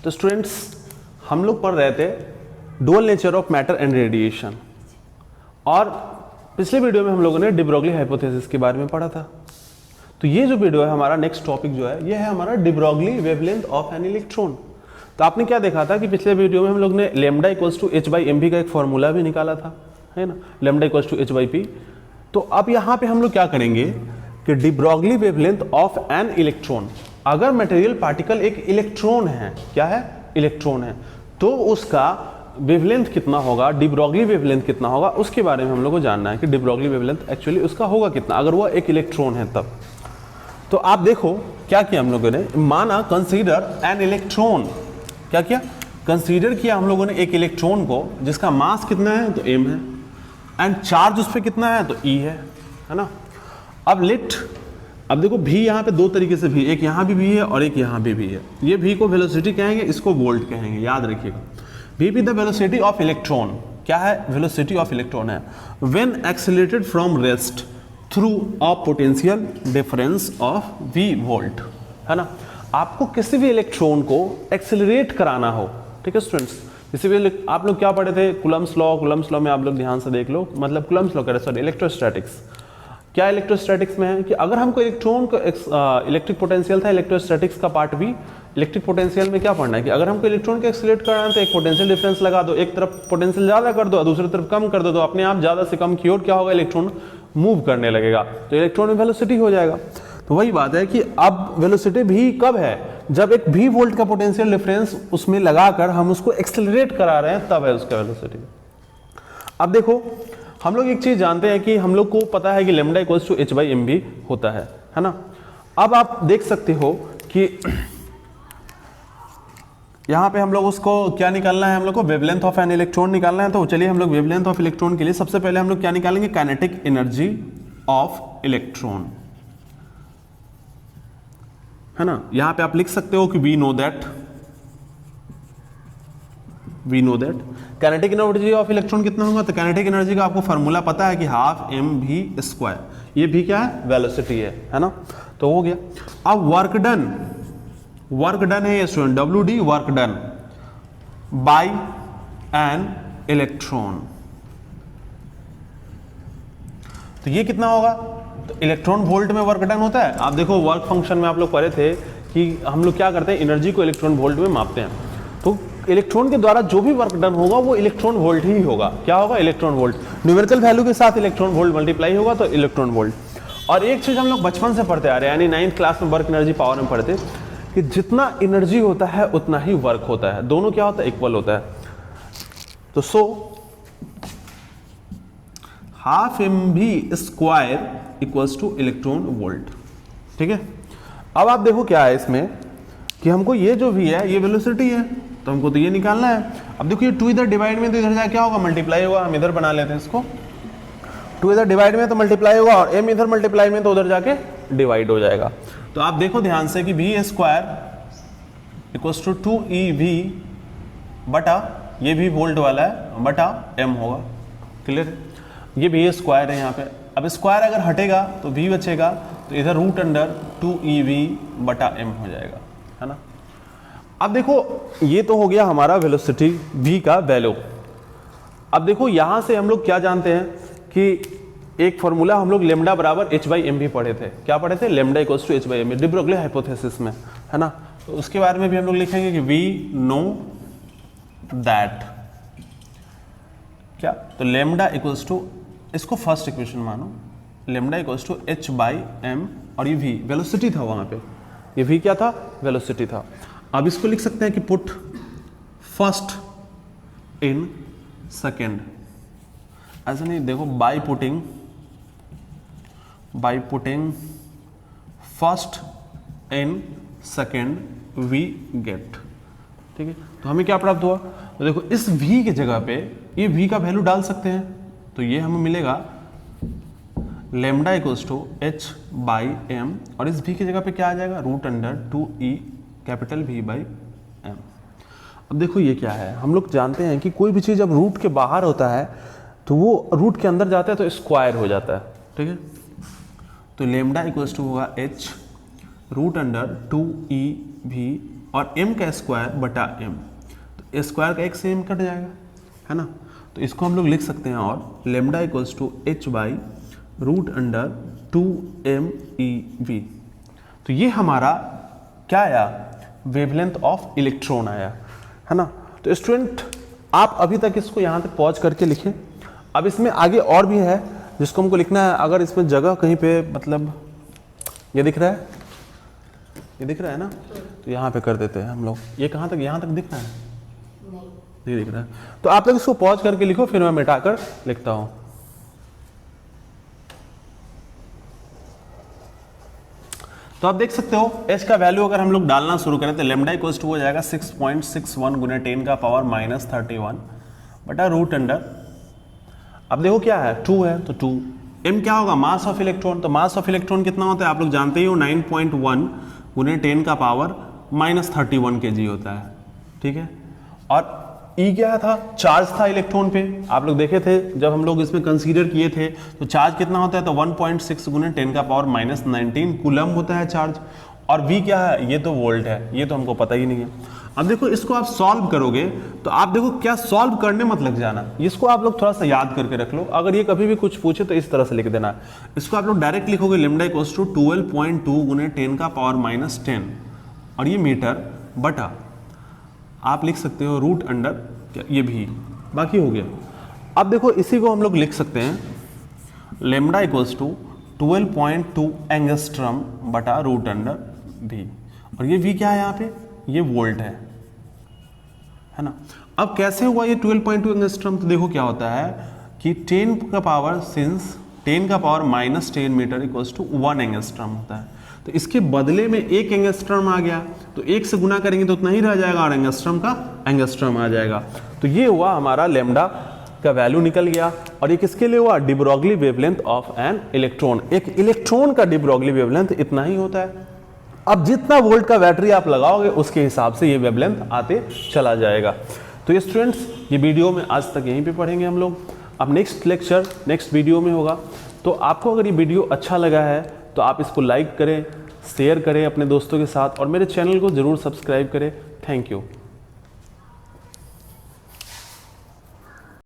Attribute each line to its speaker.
Speaker 1: तो स्टूडेंट्स हम लोग पढ़ रहे थे dual nature of matter and radiation, और पिछले वीडियो में हम लोगों ने डी ब्रोगली हाइपोथेसिस के बारे में पढ़ा था। तो ये जो वीडियो है हमारा नेक्स्ट टॉपिक जो है ये है हमारा D Broglie wavelength of an electron. तो आपने क्या देखा था कि पिछले वीडियो में हम लोग ने lambda equals to H by M V का एक फॉर्मूला भी निकाला था, है ना, lambda equals to H by P. तो अब यहाँ पे हम लोग क्या करेंगे कि de Broglie wavelength of an electron, अगर मटेरियल पार्टिकल एक इलेक्ट्रॉन है, क्या है, इलेक्ट्रॉन है, तो उसका वेवलेंथ कितना होगा, डी ब्रोगली वेवलेंथ कितना होगा, उसके बारे में हम लोग को जानना है कि डी ब्रोगली वेवलेंथ एक्चुअली उसका होगा कितना अगर वो एक इलेक्ट्रॉन है तब। तो आप देखो क्या किया हम लोगों ने, माना कंसीडर एन इलेक्ट्रॉन, क्या किया, कंसीडर किया हम लोगों ने एक इलेक्ट्रॉन को जिसका मास कितना है तो m है, एंड चार्ज उस पर कितना है तो E है ना। अब देखो v यहाँ पे दो तरीके से भी, एक यहाँ भी v है और एक यहाँ भी है। ये v को वेलोसिटी कहेंगे, इसको वोल्ट कहेंगे, याद रखिएगा। v भी द वेलोसिटी ऑफ इलेक्ट्रॉन, क्या है, वेलोसिटी ऑफ इलेक्ट्रॉन है when accelerated from rest through a potential difference of v volt, है ना। आपको किसी भी इलेक्ट्रॉन को एक्सेलरेट कराना हो, ठीक है स्टूडेंट्स, किसी भी आप लोग क्या पढ़े थे, कुलम्स लॉ में आप लोग ध्यान से देख लो, मतलब कुलम्स लॉ कह रहे, सॉरी, इलेक्ट्रोस्टैटिक्स। क्या इलेक्ट्रोस्टैटिक्स में है कि अगर हमको इलेक्ट्रॉन को इलेक्ट्रिक पोटेंशियल था, इलेक्ट्रोस्टैटिक्स का पार्ट भी, इलेक्ट्रिक पोटेंशियल में क्या पढ़ना है कि अगर हमको इलेक्ट्रॉन को एक्सेलरेट करना है तो एक पोटेंशियल डिफरेंस लगा दो, एक तरफ पोटेंशियल ज़्यादा कर दो, दूसरी तरफ कम कर दो, तो अपने आप ज़्यादा से कम की ओर क्या होगा, इलेक्ट्रॉन मूव करने लगेगा, तो इलेक्ट्रॉन में वेलोसिटी हो जाएगा। तो वही बात है कि अब वेलोसिटी भी कब है, जब एक v वोल्ट का पोटेंशियल डिफरेंस उसमें लगाकर हम उसको एक्सेलरेट करा रहे हैं, तब है उसका वेलोसिटी। अब देखो हम लोग एक चीज जानते हैं कि हम लोग को पता है कि lambda equals to H by M V होता है ना। अब आप देख सकते हो कि यहां पे हम लोग उसको क्या निकालना है, हम लोग को वेवलेंथ ऑफ एन इलेक्ट्रॉन निकालना है। तो चलिए हम लोग वेवलेंथ ऑफ इलेक्ट्रॉन के लिए सबसे पहले हम लोग क्या निकालेंगे, काइनेटिक एनर्जी ऑफ इलेक्ट्रॉन, है ना। यहां पे आप लिख सकते हो कि we know that kinetic energy of electron कितना होगा, तो काइनेटिक एनर्जी का आपको फार्मूला पता है कि हाफ एम वी स्क्वायर, ये भी क्या है, वेलोसिटी है ना। तो हो गया। अब वर्क डन है ये student, W D work done by an electron, तो ये कितना होगा, तो इलेक्ट्रॉन वोल्ट में वर्क डन होता है। आप देखो वर्क फंक्शन में आप लोग पढ़े थे कि हम लोग क्या करते हैं, एनर्जी को इलेक्ट्रॉन वोल्ट में मापते हैं। तो इलेक्ट्रॉन के द्वारा जो भी वर्क डन होगा वो इलेक्ट्रॉन वोल्ट ही होगा, क्या होगा, इलेक्ट्रॉन वोल्ट। न्यूमेरिकल वैल्यू के साथ इलेक्ट्रॉन वोल्ट मल्टीप्लाई होगा तो इलेक्ट्रॉन वोल्ट। और एक चीज हम लोग बचपन से पढ़ते आ रहे हैं, यानी 9th क्लास में वर्क एनर्जी पावर में पढ़ते कि जितना एनर्जी होता है उतना ही वर्क होता है, दोनों क्या होता है, इक्वल होता है। तो so half M V square equals to electron volt, ठीक है। अब आप देखो क्या है इसमें कि हमको ये जो भी है ये वेलोसिटी है, तो हमको तो ये निकालना है। अब देखो ये 2 इधर डिवाइड में, तो इधर जाके क्या होगा, मल्टीप्लाई होगा। हम इधर बना लेते हैं इसको, 2 इधर डिवाइड में तो मल्टीप्लाई होगा, और m इधर मल्टीप्लाई में तो उधर जाके डिवाइड हो जाएगा। तो आप देखो ध्यान से कि we square equals to 2ev बटा, ये भी वोल्ट वाला है, बटा m होगा, क्लियर है। ये भी स्क्वायर है यहाँ पे। अब स्क्वायर अगर हटेगा तो v बचेगा, तो इधर रूट अंडर 2ev बटा m हो जाएगा, है ना। अब देखो ये तो हो गया हमारा वेलोसिटी v का वैल्यू। अब देखो यहां से हम लोग क्या जानते हैं कि एक फॉर्मूला हम लोग लेमडा बराबर एच बाई एम भी पढ़े थे, क्या पढ़े थे, lambda equals to H by M, de Broglie hypothesis में, है ना। तो उसके बारे में भी हम लोग लिखेंगे कि वी नो दैट क्या, तो लेमडा इक्वल्स टू, इसको फर्स्ट इक्वेशन मानो, lambda equals to H by M, और ये वी वेलोसिटी था वहां पे, ये वी क्या था, वेलोसिटी था। अब इसको लिख सकते हैं कि पुट फर्स्ट इन सेकेंड, ऐसा नहीं, देखो by putting first in second we get, ठीक है। तो हमें क्या प्राप्त हुआ, तो देखो इस v के जगह पे ये v का वैल्यू डाल सकते हैं, तो ये हमें मिलेगा lambda equals to H by M, और इस v की जगह पे क्या आ जाएगा, root under 2e capital V by M. अब देखो ये क्या है, हम लोग जानते हैं कि कोई भी चीज़ जब रूट के बाहर होता है तो वो रूट के अंदर जाता है तो स्क्वायर हो जाता है, ठीक है। तो लेमडा इक्वल्स टू होगा h root under 2e v और m का स्क्वायर बटा m, तो स्क्वायर का एक से m कट जाएगा, है ना। तो इसको हम लोग लिख सकते हैं और lambda equals to h by root under 2m/ev। तो ये हमारा क्या आया, वेवलेंथ ऑफ इलेक्ट्रॉन आया, है ना। तो स्टूडेंट आप अभी तक इसको यहाँ तक पॉज करके लिखें। अब इसमें आगे और भी है जिसको हमको लिखना है। अगर इसमें जगह कहीं पे मतलब ये दिख रहा है, ये दिख रहा है ना, तो यहाँ पे कर देते हैं हम लोग। ये कहाँ तक, यहाँ तक दिख रहा है? नहीं दिख रहा है। तो आप लोग इसको पॉज करके लिखो, फिर मैं मिटाकर लिखता हूँ। तो आप देख सकते हो h का वैल्यू अगर हम लोग डालना शुरू करें तो लेमडा इक्वल्स टू हो जाएगा 6.61 गुना 10 का पावर माइनस 31 बटा रूट अंडर, अब देखो क्या है 2 है तो 2, m क्या होगा, मास ऑफ इलेक्ट्रॉन। तो मास ऑफ इलेक्ट्रॉन कितना होता है आप लोग जानते ही हो, 9.1 गुना 10 का पावर माइनस 31 kg होता है, ठीक है। और E क्या था, चार्ज था इलेक्ट्रॉन पे, आप लोग देखे थे जब हम लोग इसमें कंसीडर किए थे, तो चार्ज कितना होता है, तो 1.6 गुना 10 का पावर माइनस 19 कूलम होता है चार्ज। और V क्या है, ये तो वोल्ट है, ये तो हमको पता ही नहीं है। अब देखो इसको आप सॉल्व करोगे तो आप देखो क्या सॉल्व करने मत लग जाना, इसको आप लोग थोड़ा सा याद करके रख लो। अगर ये कभी भी कुछ पूछे तो इस तरह से लिख देना, इसको आप लोग डायरेक्ट लिखोगे लेमडा इक्वल्स टू 12.2 गुना 10 का पावर माइनस 10 और ये मीटर बटा आप लिख सकते हो रूट अंडर ये भी, बाकी हो गया। अब देखो इसी को हम लोग लिख सकते हैं लेमडा इक्वल्स टू 12.2 एंगस्ट्रम बटा रूट अंडर भी, और ये V क्या है यहाँ पे, ये वोल्ट है ना। अब कैसे हुआ ये 12.2 एंगस्ट्रम, तो देखो क्या होता है कि 10 का पावर सिंस 10 का power minus 10 metre equals to 1 angstrom होता है। तो इसके बदले में 1 एंगस्ट्रम आ गया, तो 1 से गुना करेंगे तो उतना ही रह जाएगा और एंगस्ट्रम का एंगस्ट्रम आ जाएगा। तो ये हुआ हमारा लेमडा का वैल्यू निकल गया। और ये किसके लिए हुआ, de Broglie wavelength of an electron. एक इलेक्ट्रॉन का डी ब्रॉगली वेवलेंथ इतना ही होता है। अब जितना वोल्ट का बैटरी आप लगाओगे उसके हिसाब से ये वेवलेंथ आते चला जाएगा। तो ये स्टूडेंट्स ये वीडियो में आज तक यहीं पे पढ़ेंगे हम लोग। अब नेक्स्ट लेक्चर नेक्स्ट वीडियो में होगा। तो आपको अगर ये वीडियो अच्छा लगा है तो आप इसको लाइक करें, शेयर करें अपने दोस्तों के साथ और मेरे चैनल को ज़रूर सब्सक्राइब करें। Thank you.